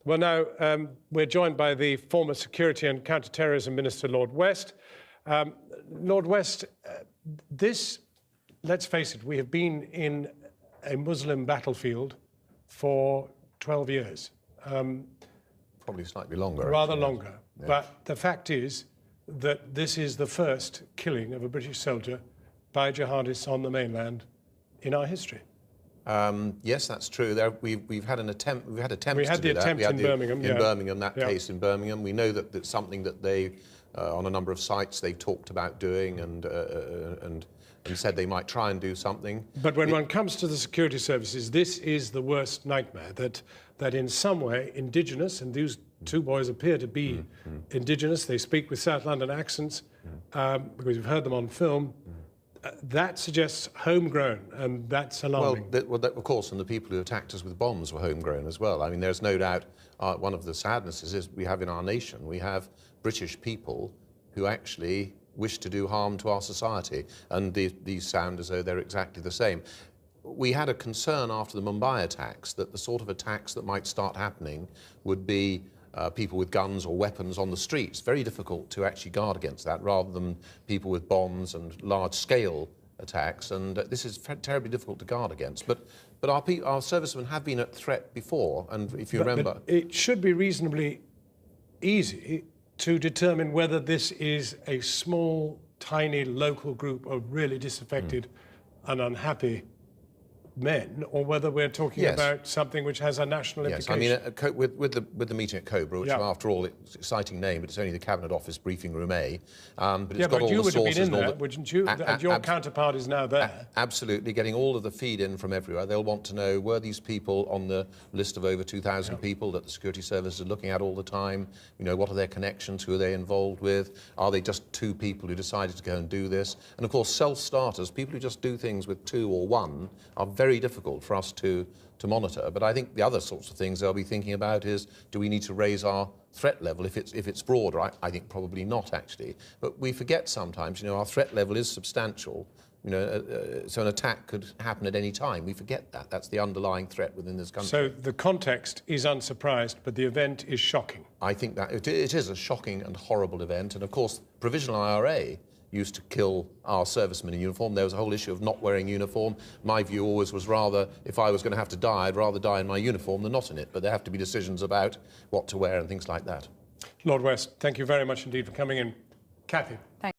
Well, now, we're joined by the former Security and Counter-Terrorism Minister, Lord West. Lord West, let's face it, we have been in a Muslim battlefield for 12 years. Probably slightly longer. Rather actually, longer. yes. But the fact is that this is the first killing of a British soldier by jihadists on the mainland in our history. Yes, that's true. We've had an attempt. We had attempts. We had the attempt in Birmingham. In Birmingham, that yeah. case in Birmingham. We know that that's something that they, on a number of sites, they've talked about doing and said they might try and do something. But when one comes to the security services, this is the worst nightmare. That in some way, indigenous, and these two boys appear to be indigenous. They speak with South London accents because we've heard them on film. That suggests homegrown, and that's alarming. Well, of course, and the people who attacked us with bombs were homegrown as well. I mean, there's no doubt one of the sadnesses is we have in our nation, we have British people who actually wish to do harm to our society, and these sound as though they're exactly the same. We had a concern after the Mumbai attacks that the sort of attacks that might start happening would be people with guns or weapons on the streets. Very difficult to actually guard against that, rather than people with bombs and large-scale attacks. And this is terribly difficult to guard against. But our servicemen have been at threat before, and if you remember, but it should be reasonably easy to determine whether this is a small, tiny local group of really disaffected and unhappy men, or whether we're talking about something which has a national implication. Yes, I mean, with the meeting at Cobra, which after all, it's an exciting name, but it's only the Cabinet Office briefing room A. But it's got all the sources. You would have been in there, wouldn't you? And your counterpart is now there. Absolutely, getting all of the feed in from everywhere. They'll want to know, were these people on the list of over 2,000 people that the security service is looking at all the time? You know, what are their connections? Who are they involved with? Are they just two people who decided to go and do this? And of course, self-starters, people who just do things with two or one, are very difficult for us to monitor. But I think the other sorts of things they'll be thinking about is, do we need to raise our threat level if it's broader? I think probably not, actually. But we forget sometimes, you know, our threat level is substantial. You know, so an attack could happen at any time. We forget that. That's the underlying threat within this country. So the context is unsurprised, but the event is shocking. I think that it is a shocking and horrible event. And of course, provisional IRA used to kill our servicemen in uniform. There was a whole issue of not wearing uniform. My view always was rather, if I was going to have to die, I'd rather die in my uniform than not in it. But there have to be decisions about what to wear and things like that. Lord West, thank you very much indeed for coming in. Kathy. Thank you.